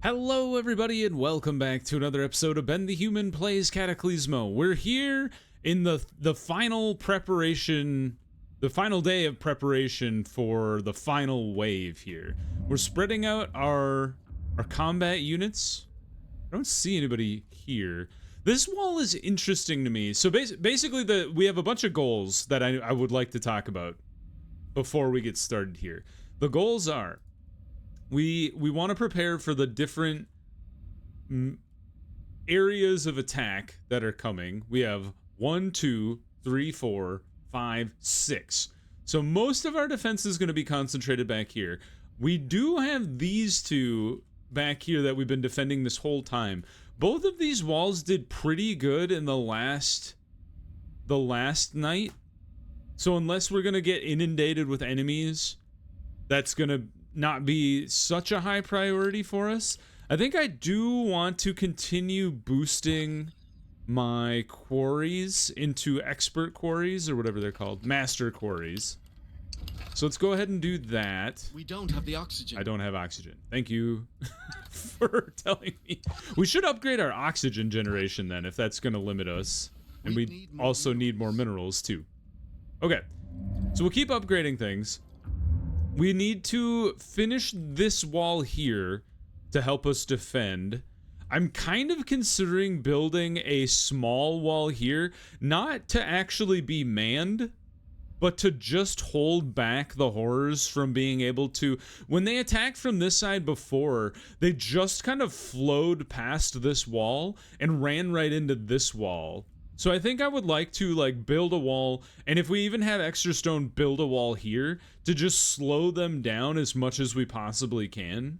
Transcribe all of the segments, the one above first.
Hello everybody and welcome back to another episode of Ben the Human Plays Cataclismo. We're here in the final preparation, the final day of preparation for the final wave here. We're spreading out our combat units. I don't see anybody here. This wall is interesting to me. So basically we have a bunch of goals that I would like to talk about before we get started here. The goals are we want to prepare for the different areas of attack that are coming. We have 1, 2, 3, 4, 5, 6. So most of our defense is going to be concentrated back here. We do have these two back here that we've been defending this whole time. Both of these walls did pretty good in the last night. So unless we're going to get inundated with enemies, that's going to not be such a high priority for us. I think I do want to continue boosting my quarries into expert quarries, or whatever they're called, master quarries. So let's go ahead and do that. We don't have the oxygen. I don't have oxygen. Thank you for telling me. We should upgrade our oxygen generation then, if that's going to limit us. And we also need more minerals too. Okay, so we'll keep upgrading things. We need to finish this wall here to help us defend. I'm kind of considering building a small wall here, not to actually be manned, but to just hold back the horrors from being able to... When they attacked from this side before, they just kind of flowed past this wall and ran right into this wall. So I think I would like to build a wall, and if we even have extra stone, build a wall here to just slow them down as much as we possibly can.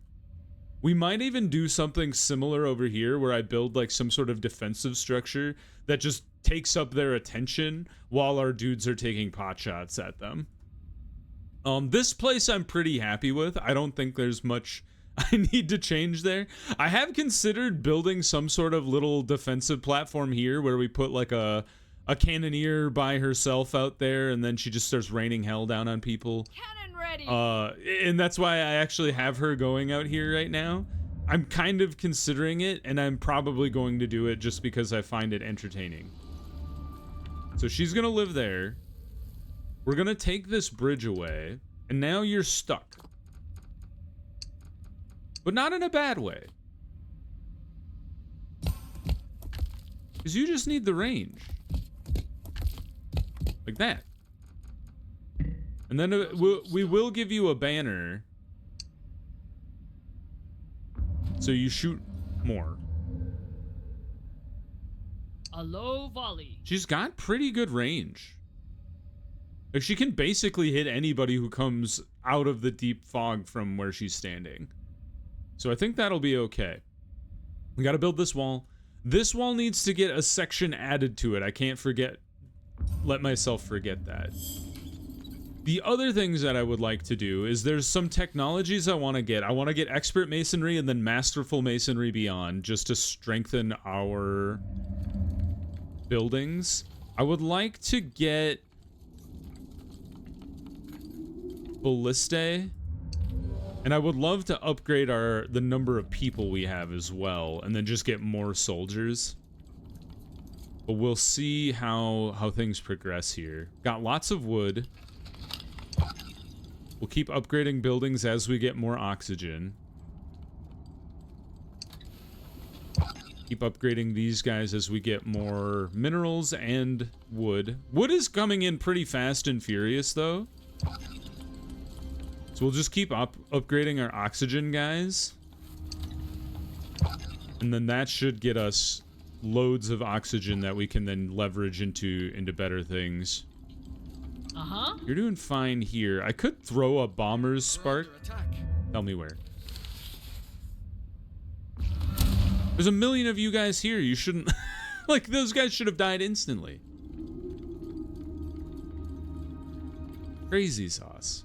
We might even do something similar over here where I build like some sort of defensive structure that just takes up their attention while our dudes are taking pot shots at them. This place I'm pretty happy with. I don't think there's much I need to change there. I have considered building some sort of little defensive platform here where we put like a cannoneer by herself out there, and then she just starts raining hell down on people. Cannon ready. And that's why I actually have her going out here right now. I'm kind of considering it, and I'm probably going to do it just because I find it entertaining. So she's gonna live there. We're gonna take this bridge away, and now you're stuck. But not in a bad way. Because you just need the range. Like that. And then we will give you a banner. So you shoot more. A low volley. She's got pretty good range. Like she can basically hit anybody who comes out of the deep fog from where she's standing. So I think that'll be okay. We gotta build this wall. This wall needs to get a section added to it. I can't let myself forget that. The other things that I would like to do is there's some technologies I want to get. I want to get expert masonry and then masterful masonry beyond, just to strengthen our buildings. I would like to get ballistae. And I would love to upgrade the number of people we have as well, and then just get more soldiers. But we'll see how things progress here. Got lots of wood. We'll keep upgrading buildings as we get more oxygen. Keep upgrading these guys as we get more minerals and wood. Wood is coming in pretty fast and furious, though. So we'll just keep upgrading our oxygen guys. And then that should get us loads of oxygen that we can then leverage into better things. Uh-huh. You're doing fine here. I could throw a bomber's spark. Tell me where. There's a million of you guys here. You shouldn't... like, those guys should have died instantly. Crazy sauce.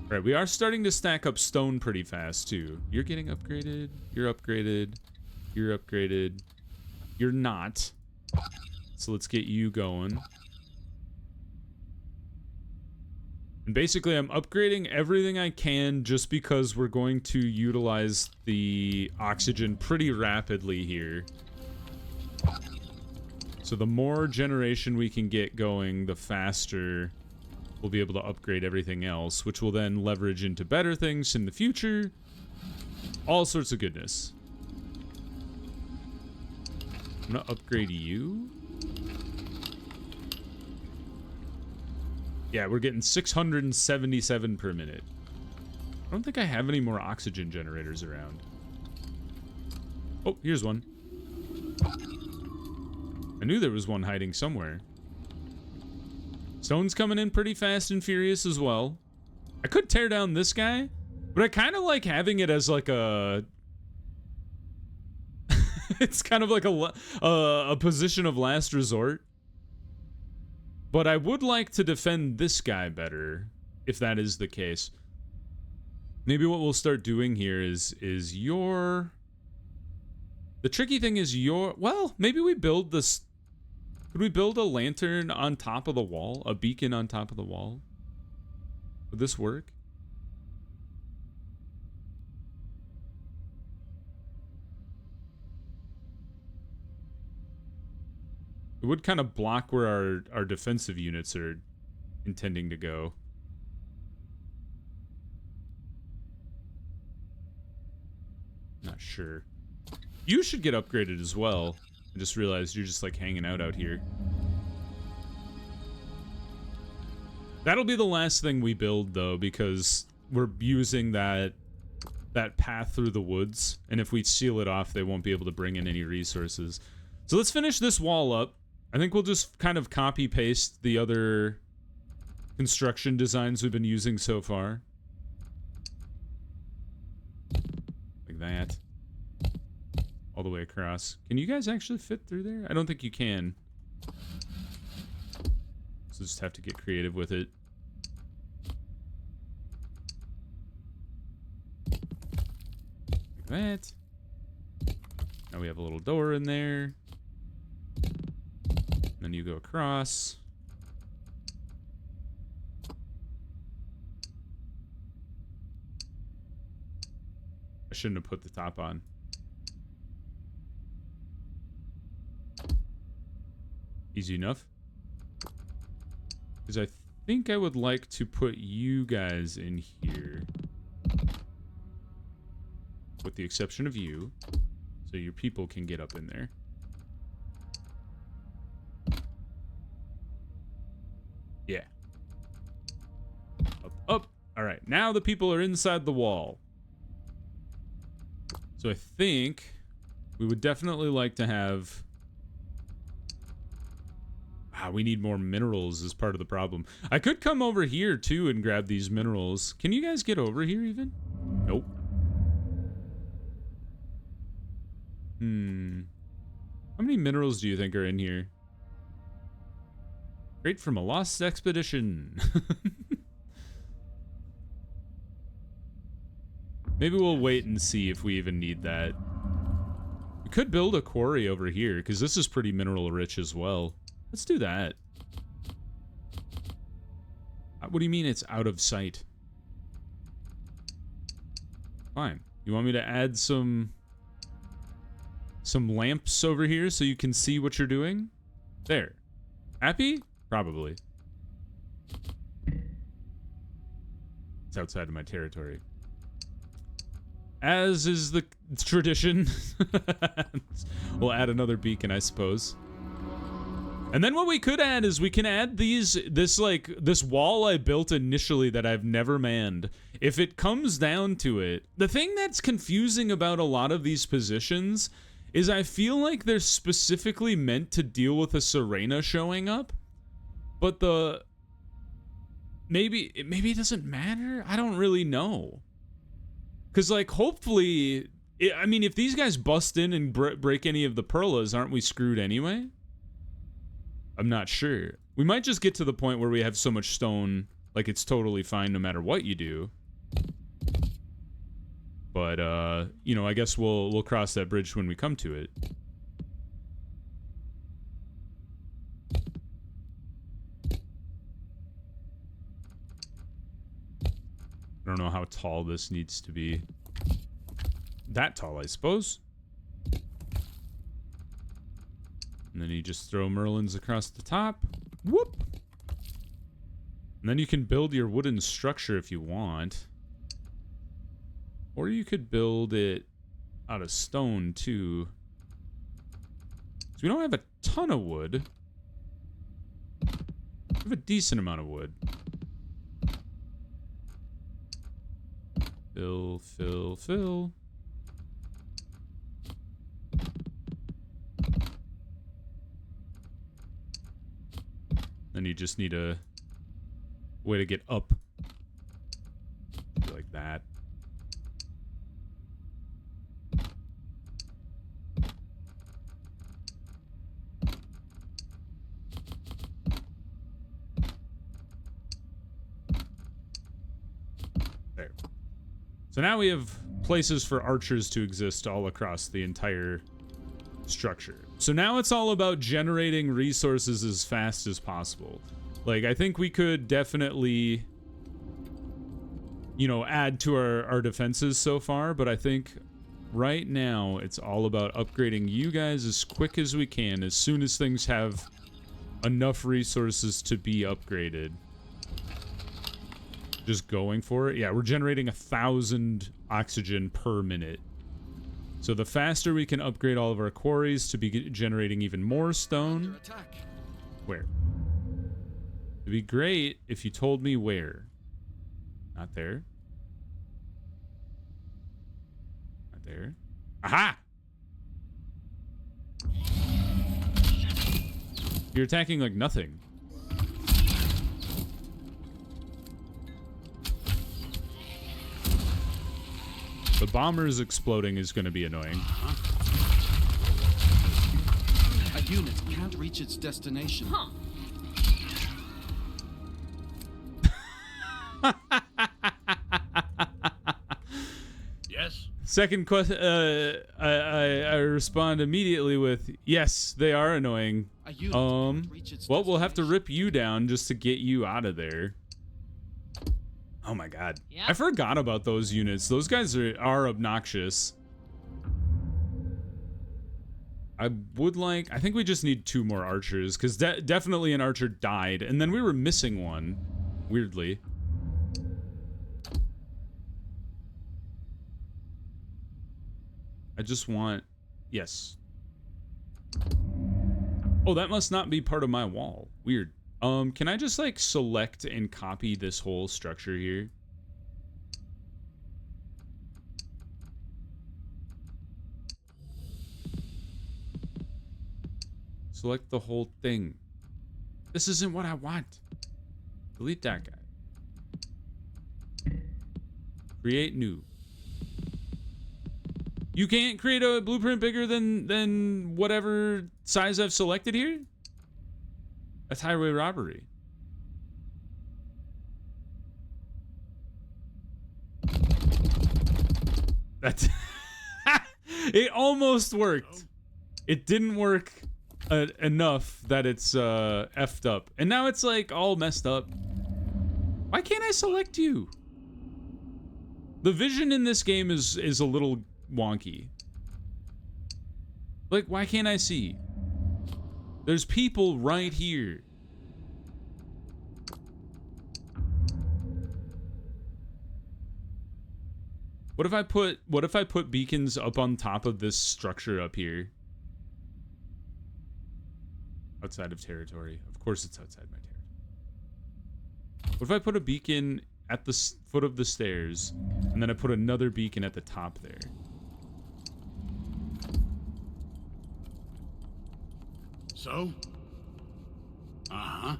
Right, we are starting to stack up stone pretty fast, too. You're getting upgraded. You're upgraded. You're upgraded. You're not. So let's get you going. And basically, I'm upgrading everything I can just because we're going to utilize the oxygen pretty rapidly here. So the more generation we can get going, the faster we'll be able to upgrade everything else, which will then leverage into better things in the future. All sorts of goodness. I'm gonna upgrade you. Yeah, we're getting 677 per minute. I don't think I have any more oxygen generators around. Oh, here's one. I knew there was one hiding somewhere. Stone's coming in pretty fast and furious as well. I could tear down this guy, but I kind of like having it as like a... it's kind of like a position of last resort. But I would like to defend this guy better, if that is the case. Maybe what we'll start doing here is your... The tricky thing is your... Well, maybe we build this... Could we build a lantern on top of the wall? A beacon on top of the wall? Would this work? It would kind of block where our defensive units are intending to go. Not sure. You should get upgraded as well. I just realized you're just like hanging out here. That'll be the last thing we build though, because we're using that path through the woods, and if we seal it off, they won't be able to bring in any resources. So let's finish this wall up. I think we'll just kind of copy paste the other construction designs we've been using so far. Like that. All the way across. Can you guys actually fit through there? I don't think you can. So just have to get creative with it. Like that. Now we have a little door in there. Then you go across. I shouldn't have put the top on. Easy enough. Because I think I would like to put you guys in here. With the exception of you. So your people can get up in there. Yeah. Up, up. All right. Now the people are inside the wall. So I think we would definitely like to have... we need more minerals as part of the problem. I could come over here, too, and grab these minerals. Can you guys get over here, even? Nope. How many minerals do you think are in here? Great from a lost expedition. Maybe we'll wait and see if we even need that. We could build a quarry over here, because this is pretty mineral rich as well. Let's do that. What do you mean it's out of sight? Fine. You want me to add some lamps over here so you can see what you're doing? There. Happy? Probably. It's outside of my territory. As is the tradition. We'll add another beacon, I suppose. And then what we could add is we can add this wall I built initially that I've never manned. If it comes down to it, the thing that's confusing about a lot of these positions is I feel like they're specifically meant to deal with a Serena showing up, but maybe it doesn't matter. I don't really know. Cause like hopefully, I mean, if these guys bust in and break any of the perlas, aren't we screwed anyway? I'm not sure. We might just get to the point where we have so much stone, like it's totally fine no matter what you do. But, you know, I guess we'll cross that bridge when we come to it. I don't know how tall this needs to be. That tall, I suppose. And then you just throw Merlins across the top. Whoop! And then you can build your wooden structure if you want. Or you could build it out of stone, too. So we don't have a ton of wood. We have a decent amount of wood. Fill, fill, fill. Then you just need a way to get up. Like that. There. So now we have places for archers to exist all across the entire structure. So now it's all about generating resources as fast as possible. Like, I think we could definitely, you know, add to our defenses so far, but I think right now it's all about upgrading you guys as quick as we can, as soon as things have enough resources to be upgraded. Just going for it. Yeah, we're generating 1,000 oxygen per minute. So the faster we can upgrade all of our quarries to be generating even more stone. Where? It'd be great if you told me where. Not there. Not there. Aha! You're attacking like nothing. The bombers exploding is going to be annoying. A unit can't reach its destination. Huh. Yes. Second question, I respond immediately with, yes, they are annoying. A unit can't reach its Well, we'll have to destination. rip you down just to get you out of there. Oh my god. Yeah. I forgot about those units. Those guys are obnoxious. I think we just need 2 more archers, because definitely an archer died, and then we were missing one, weirdly. I just want, yes. Oh, that must not be part of my wall. Weird. Can I just like select and copy this whole structure here? Select the whole thing. This isn't what I want. Delete that guy. Create new. You can't create a blueprint bigger than whatever size I've selected here? That's highway robbery. That's it almost worked. It didn't work enough that it's effed up. And now it's like all messed up. Why can't I select you? The vision in this game is a little wonky. Like, why can't I see? There's people right here. What if I put beacons up on top of this structure up here? Outside of territory. Of course it's outside my territory. What if I put a beacon at the foot of the stairs, and then I put another beacon at the top there? So? Uh-huh.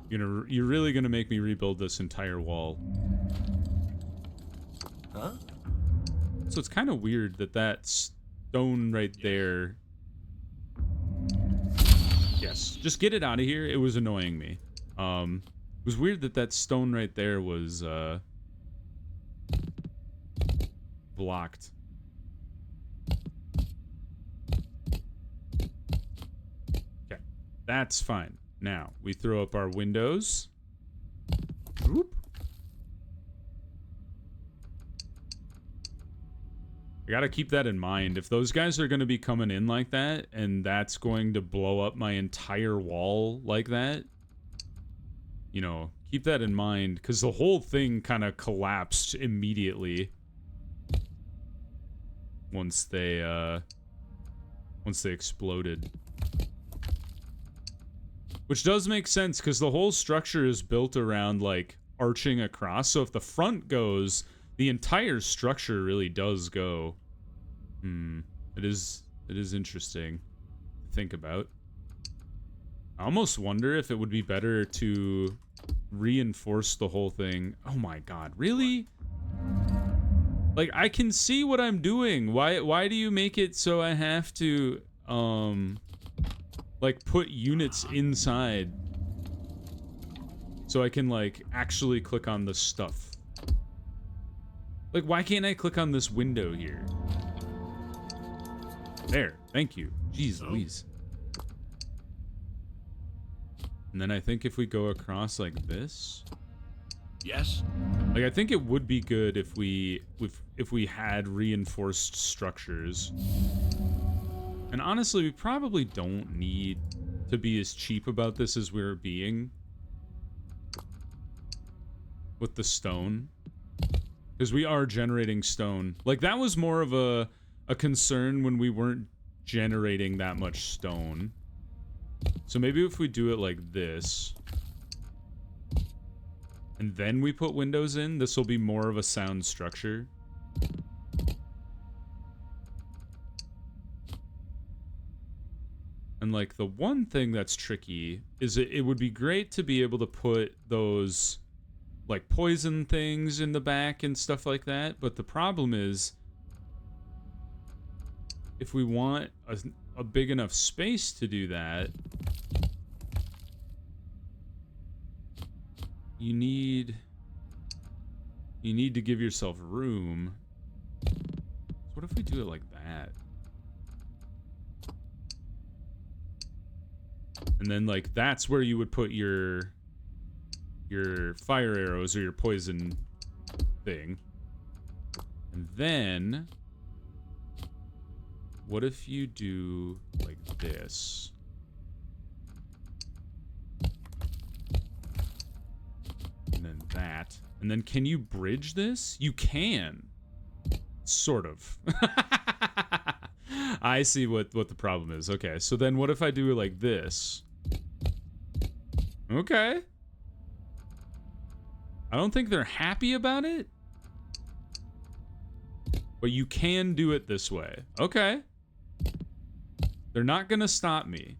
You're really gonna make me rebuild this entire wall. Huh? So it's kind of weird that stone right there. Yes, just get it out of here. It was annoying me. It was weird that stone right there was blocked. Okay, that's fine. Now we throw up our windows. Whoop. I gotta keep that in mind. If those guys are gonna be coming in like that, and that's going to blow up my entire wall like that, you know, keep that in mind, because the whole thing kind of collapsed immediately once they exploded. Which does make sense, because the whole structure is built around, like, arching across. So if the front goes, the entire structure really does go. It is interesting to think about. I almost wonder if it would be better to reinforce the whole thing. Oh my god, really? Like, I can see what I'm doing. Why do you make it so I have to, like, put units inside so I can, like, actually click on the stuff? Like, why can't I click on this window here? There, thank you. Jeez Louise. And then I think if we go across like this. Yes. Like, I think it would be good if we had reinforced structures. And honestly, we probably don't need to be as cheap about this as we're being with the stone, because we are generating stone. Like, that was more of a concern when we weren't generating that much stone. So maybe if we do it like this, and then we put windows in, this will be more of a sound structure. And, like, the one thing that's tricky is it would be great to be able to put those, like, poison things in the back and stuff like that, but the problem is, if we want a big enough space to do that, you need to give yourself room. So what if we do it like that? And then, like, that's where you would put your fire arrows or your poison thing. And then what if you do like this? And then that. And then can you bridge this? You can. Sort of. I see what the problem is. Okay, so then what if I do it like this? Okay. I don't think they're happy about it. But you can do it this way. Okay. They're not gonna stop me.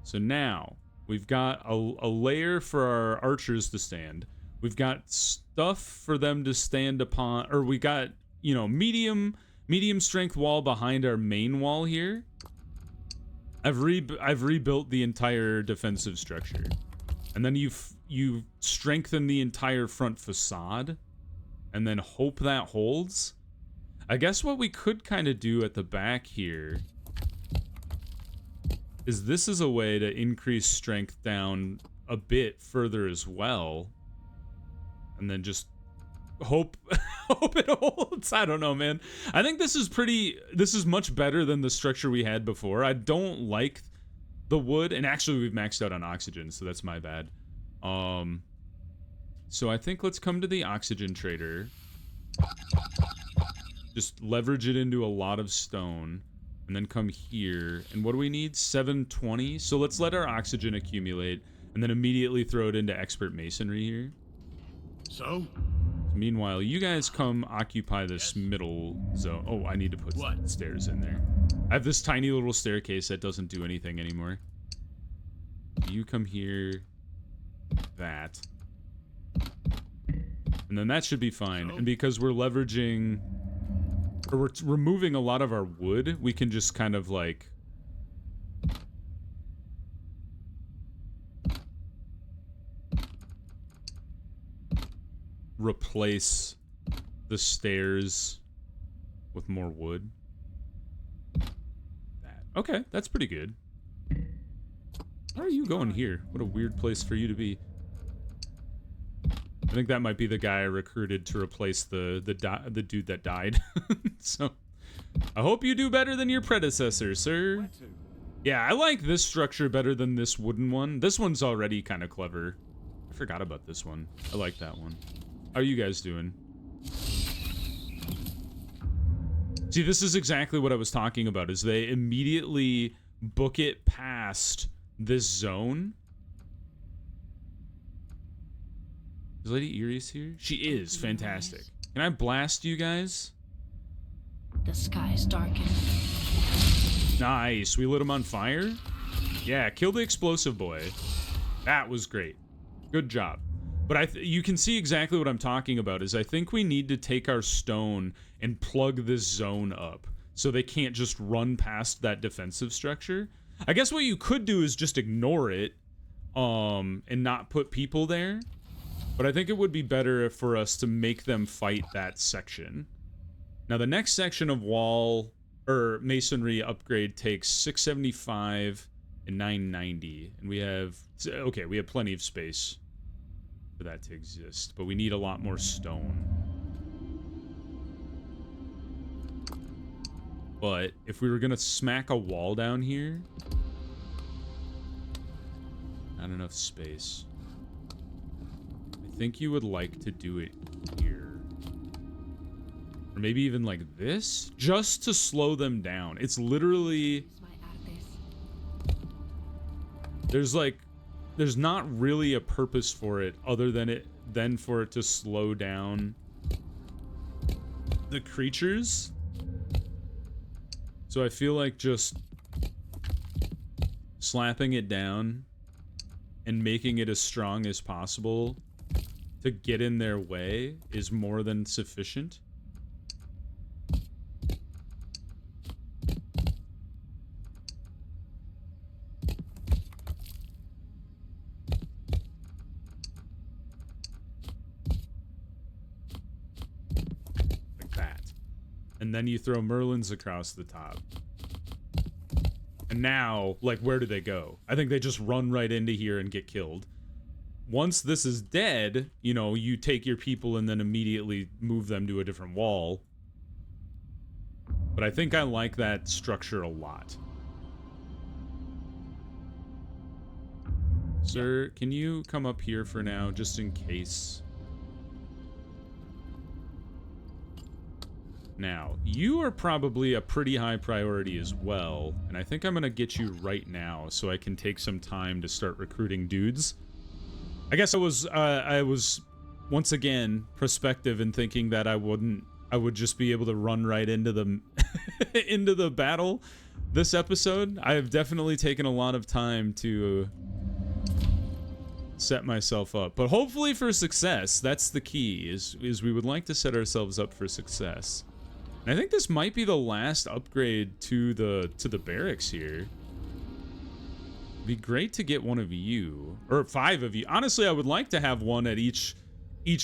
So now, we've got a layer for our archers to stand. We've got stuff for them to stand upon, or we got, you know, medium strength wall behind our main wall here. I've rebuilt the entire defensive structure. And then you strengthen the entire front facade and then hope that holds. I guess what we could kind of do at the back here is this is a way to increase strength down a bit further as well. And then just hope it holds. I don't know, man. I think this is much better than the structure we had before. I don't like the wood, and actually we've maxed out on oxygen, so that's my bad. So I think let's come to the oxygen trader. Just leverage it into a lot of stone. And then come here. And what do we need? 720. So let's let our oxygen accumulate. And then immediately throw it into expert masonry here. So? Meanwhile, you guys come occupy this middle zone. Oh, I need to put stairs in there. I have this tiny little staircase that doesn't do anything anymore. You come here. That. And then that should be fine. And because we're leveraging... or we're removing a lot of our wood, we can just kind of like replace the stairs with more wood. That. Okay, that's pretty good. Why are you going here? What a weird place for you to be. I think that might be the guy I recruited to replace the dude that died. So, I hope you do better than your predecessor, sir. Yeah, I like this structure better than this wooden one. This one's already kind of clever. I forgot about this one. I like that one. How are you guys doing? See, this is exactly what I was talking about, is they immediately book it past this zone. Is Lady Erie's here? She is. Fantastic. Can I blast you guys? The skies darken. Nice. We lit him on fire? Yeah, kill the explosive boy. That was great. Good job. But you can see exactly what I'm talking about, is I think we need to take our stone and plug this zone up so they can't just run past that defensive structure. I guess what you could do is just ignore it and not put people there. But I think it would be better for us to make them fight that section. Now, the next section of wall or masonry upgrade takes 675 and 990. And we have plenty of space for that to exist. But we need a lot more stone. But if we were going to smack a wall down here, not enough space. I think you would like to do it here. Or maybe even like this, just to slow them down. It's literally... There's not really a purpose for it other than for it to slow down the creatures. So I feel like just slapping it down and making it as strong as possible to get in their way is more than sufficient. Like that. And then you throw Merlins across the top. And now, like, where do they go? I think they just run right into here and get killed. Once this is dead, you know, you take your people and then immediately move them to a different wall. But I think I like that structure a lot. Sir, can you come up here for now, just in case? Now, you are probably a pretty high priority as well, and I think I'm gonna get you right now so I can take some time to start recruiting dudes. I guess I was once again prospective in thinking that I would just be able to run right into the into the battle this episode. I have definitely taken a lot of time to set myself up, but hopefully for success. That's the key, is we would like to set ourselves up for success. And I think this might be the last upgrade to the barracks here. Be great to get one of you, or 5 of you. Honestly, I would like to have one at each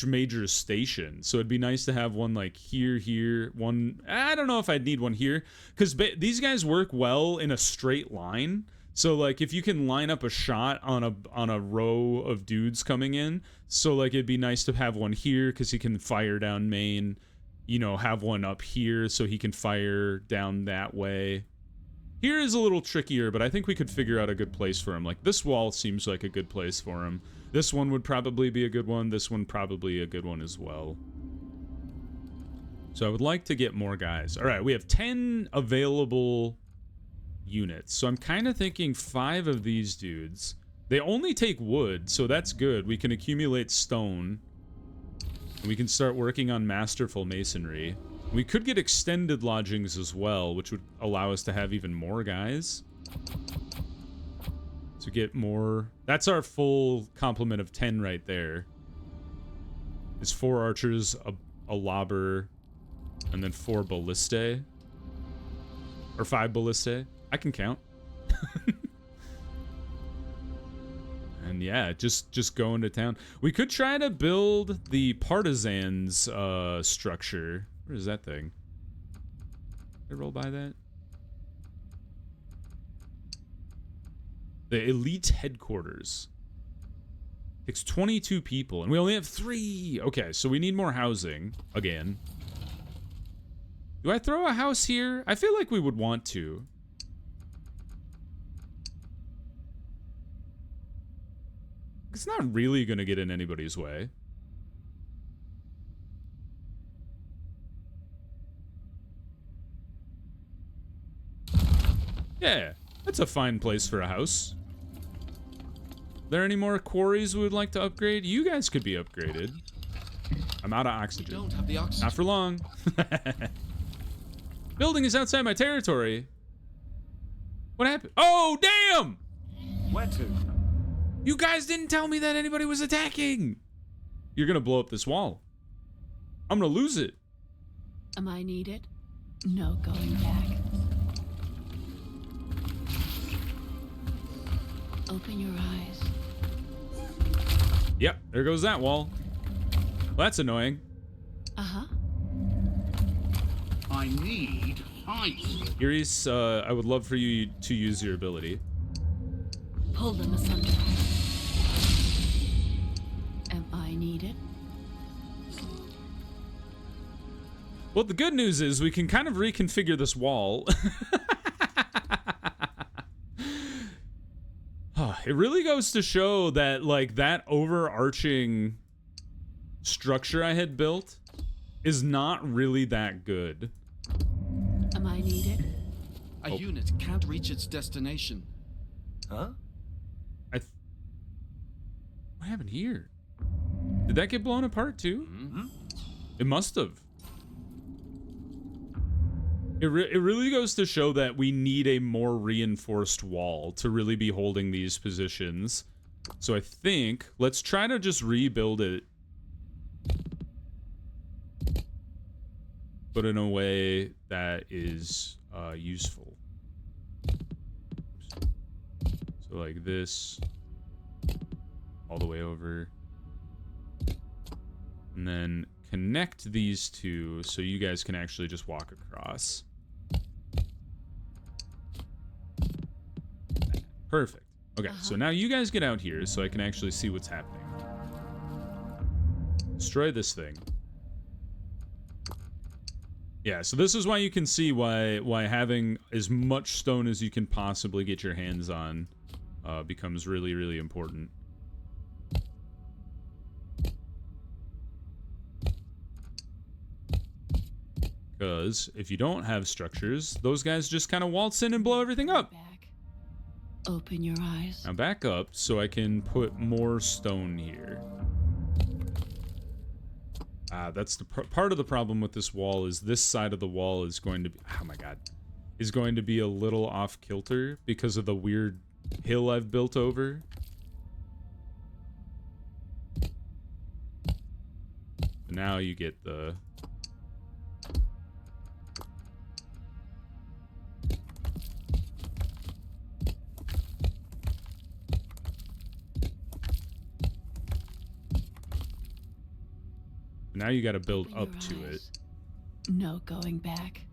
major station. So it'd be nice to have one like here, one. I don't know if I'd need one here, because these guys work well in a straight line. So like if you can line up a shot on a row of dudes coming in, so like it'd be nice to have one here because he can fire down main. You know, have one up here so he can fire down that way. Here is a little trickier, but I think we could figure out a good place for him. Like, this wall seems like a good place for him. This one would probably be a good one. This one probably a good one as well. So I would like to get more guys. All right, we have 10 available units. So I'm kind of thinking 5 of these dudes. They only take wood, so that's good. We can accumulate stone. And we can start working on masterful masonry. We could get extended lodgings as well, which would allow us to have even more guys. To get more... That's our full complement of 10 right there. It's 4 archers, a lobber, and then 4 ballistae. Or 5 ballistae. I can count. And yeah, just go into town. We could try to build the partisans structure. Where is that thing? Did I roll by that? The elite headquarters. Takes 22 people, and we only have 3. Okay, so we need more housing again. Do I throw a house here? I feel like we would want to. It's not really going to get in anybody's way. Yeah, that's a fine place for a house. There any more quarries we would like to upgrade? You guys could be upgraded. I'm out of oxygen. Don't have the oxygen. Not for long. Building is outside my territory. What happened? Oh, damn! Where to? You guys didn't tell me that anybody was attacking. You're gonna blow up this wall. I'm gonna lose it. Am I needed? No going back. Open your eyes. Yep, there goes that wall. Well, that's annoying. Uh-huh. I need ice. Iris, I would love for you to use your ability. Pull them asunder. Am I needed? Well, the good news is we can kind of reconfigure this wall. It really goes to show that, like, that overarching structure I had built is not really that good. Am I needed? A unit can't reach its destination. Huh? What happened here? Did that get blown apart too? Mm-hmm. It must have. It really goes to show that we need a more reinforced wall to really be holding these positions. So I think let's try to just rebuild it, but in a way that is useful. So like this, all the way over, and then connect these two so you guys can actually just walk across. Perfect. Okay, so now you guys get out here so I can actually see what's happening. Destroy this thing. Yeah, so this is why you can see why having as much stone as you can possibly get your hands on becomes really, really important. Because if you don't have structures, those guys just kind of waltz in and blow everything up. Back. Open your eyes. Now back up so I can put more stone here. That's the part of the problem with this wall is this side of the wall is going to be, oh my god, is going to be a little off kilter because of the weird hill I've built over. But now you get the... Now you got to build Open up your to it. eyes. No going back.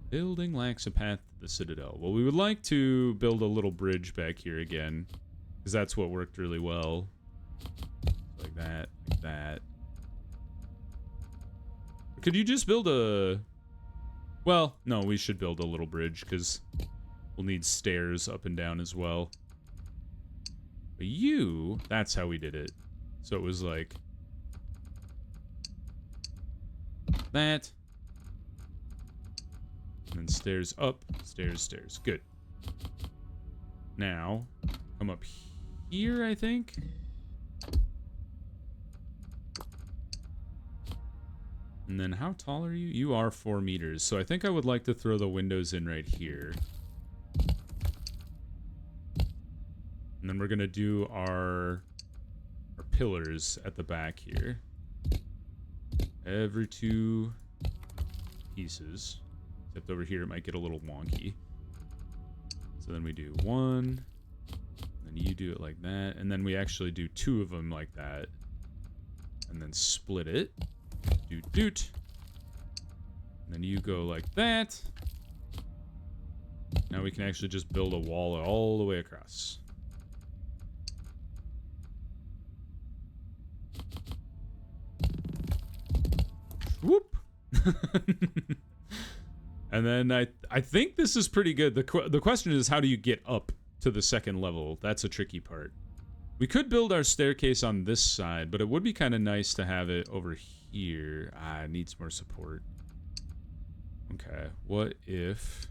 Building lacks a path to the Citadel. Well, we would like to build a little bridge back here again, because that's what worked really well. Like that, like that. Could you just build a... Well, no, we should build a little bridge, because we'll need stairs up and down as well. But you, that's how we did it. So it was like... that. And then stairs up, stairs, stairs. Good. Now, come up here, I think. And then how tall are you? You are 4 meters. So I think I would like to throw the windows in right here. And then we're going to do our pillars at the back here. Every 2 pieces. Except over here it might get a little wonky. So then we do 1. Then you do it like that. And then we actually do 2 of them like that. And then split it. Doot doot. And then you go like that. Now we can actually just build a wall all the way across. Whoop. And then I think this is pretty good. The question is, how do you get up to the second level? That's a tricky part. We could build our staircase on this side, but it would be kind of nice to have it over here. It needs more support. Okay, what if...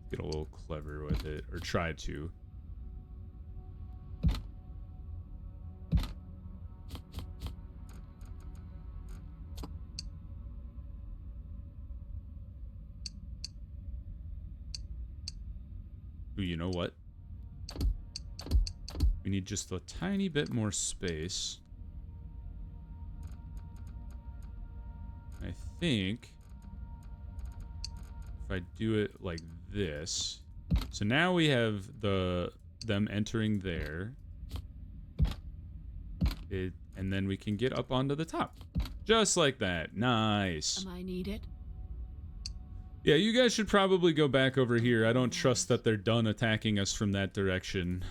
Get a little clever with it, or try to. Ooh, you know what? We need just a tiny bit more space. I think if I do it like this, so now we have them entering there, and then we can get up onto the top, just like that. Nice. Am I needed? Yeah, you guys should probably go back over here. I don't trust that they're done attacking us from that direction.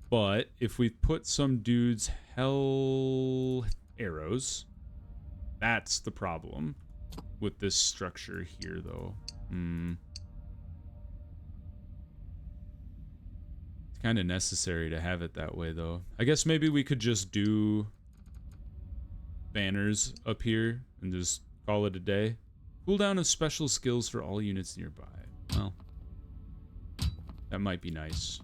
But if we put some dudes hell arrows, that's the problem with this structure here, though. It's kind of necessary to have it that way, though. I guess maybe we could just do banners up here and just call it a day. Cooldown of special skills for all units nearby. Well, that might be nice.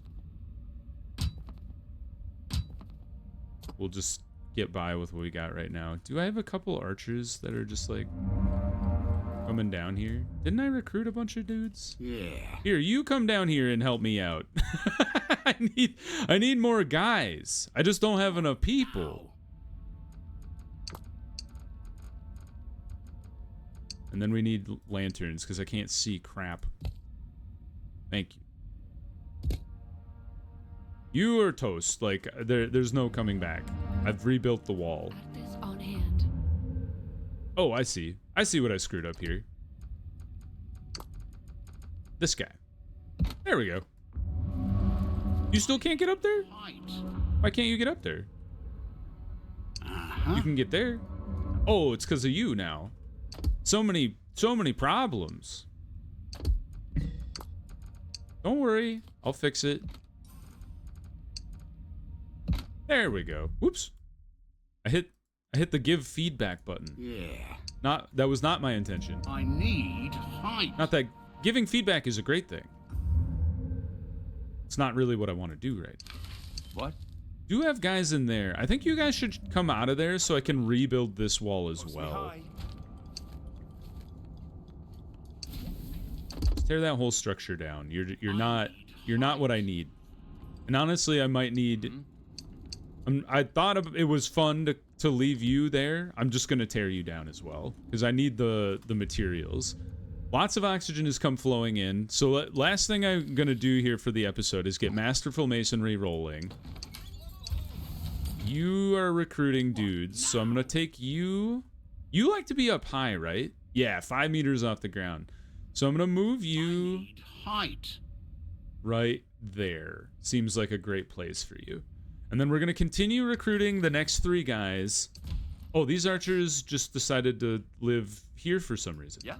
We'll just get by with what we got right now. Do I have a couple archers that are just like coming down here? Didn't I recruit a bunch of dudes? Yeah. Here, you come down here and help me out. I need more guys. I just don't have enough people. And then we need lanterns because I can't see crap. Thank you. You are toast. Like, there's no coming back. I've rebuilt the wall. Got this on hand. Oh, I see. I see what I screwed up here. This guy. There we go. You still can't get up there? Why can't you get up there? You can get there. Oh, it's because of you now. So many problems. Don't worry, I'll fix it. There we go. Whoops. I hit the give feedback button. Yeah. That was not my intention. I need height. Not that giving feedback is a great thing. It's not really what I want to do right now. What? Do have guys in there. I think you guys should come out of there so I can rebuild this wall as well. Tear that whole structure down. You're not what I need. And honestly, I might need. I thought it was fun to leave you there. I'm just gonna tear you down as well because I need the materials. Lots of oxygen has come flowing in. So last thing I'm gonna do here for the episode is get Masterful Masonry rolling. You are recruiting dudes, so I'm gonna take you. You like to be up high, right? Yeah, 5 meters off the ground. So I'm gonna move you Height. right there. Seems like a great place for you. And then we're gonna continue recruiting the next 3 guys. Oh, these archers just decided to live here for some reason. Yeah.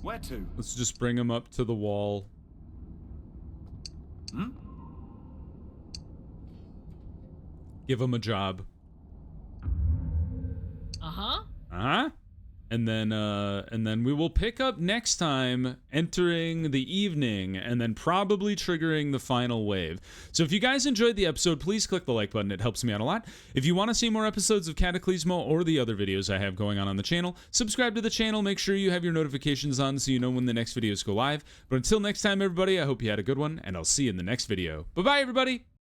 Where to? Let's just bring them up to the wall. Give them a job. Uh-huh. And then we will pick up next time, entering the evening, and then probably triggering the final wave. So if you guys enjoyed the episode, please click the like button. It helps me out a lot. If you want to see more episodes of Cataclismo or the other videos I have going on the channel, subscribe to the channel. Make sure you have your notifications on so you know when the next videos go live. But until next time, everybody, I hope you had a good one, and I'll see you in the next video. Bye-bye, everybody!